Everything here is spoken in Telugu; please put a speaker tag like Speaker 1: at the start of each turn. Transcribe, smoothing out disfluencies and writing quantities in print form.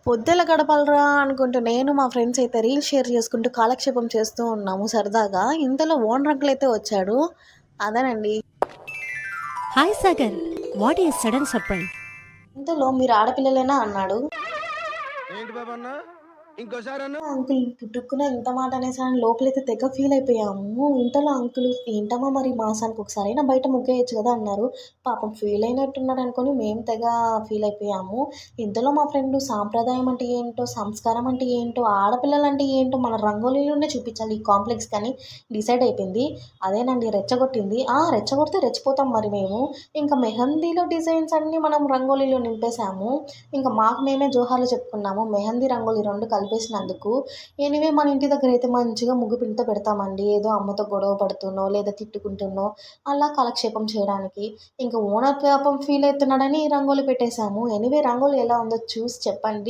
Speaker 1: పొద్దెల గడపలరా అనుకుంటూ నేను మా ఫ్రెండ్స్ అయితే రీల్ షేర్ చేసుకుంటూ కాలక్షేపం చేస్తూ ఉన్నాము సరదాగా. ఇంతలో ఓనర్ అంకుల్ అయితే వచ్చాడు. అదేనండి.
Speaker 2: Hi Sagar, what is sudden surprise?
Speaker 1: ఇంతలో మీరు ఆడపిల్లలేనా అన్నాడు.
Speaker 3: ఏంటి బాబన్న ఇంకోసారి అన్న
Speaker 1: అంకుల్ పుట్టుక్కున ఇంత మాట అనేసారని లోపలైతే తెగ ఫీల్ అయిపోయాము. ఇంతలో అంకుల్ ఏంటమ్మా మరి మాసానికి ఒకసారైనా బయట ముగ్గేయచ్చు కదా అన్నారు. పాపం ఫీల్ అయినట్టున్నాడు అనుకొని మేము తెగ ఫీల్ అయిపోయాము. ఇంతలో మా ఫ్రెండ్ సాంప్రదాయం అంటే ఏంటో, సంస్కారం అంటే ఏంటో, ఆడపిల్లలంటే ఏంటో మన రంగోలీలోనే చూపించాలి ఈ కాంప్లెక్స్ కానీ డిసైడ్ అయిపోయింది. అదేనండి రెచ్చగొట్టింది. రెచ్చగొడితే రెచ్చిపోతాం మరి మేము. ఇంకా మెహందీలో డిజైన్స్ అన్నీ మనం రంగోలీలో నింపేసాము. ఇంకా మాకు మేమే జోహార్లు చెప్పుకున్నాము మెహందీ రంగోలీ 2 కలిపేసినందుకు. ఎనీవే మన ఇంటి దగ్గర అయితే మంచిగా ముగ్గు పిండితో పెడతామండి. ఏదో అమ్మతో గొడవ పడుతున్నో, లేదా తిట్టుకుంటున్నో అలా కాలక్షేపం చేయడానికి. ఇంకా ఓనర్ పాపం ఫీల్ అవుతున్నాడని రంగోలి పెట్టేసాము. ఎనీవే రంగోలి ఎలా ఉందో చూసి చెప్పండి.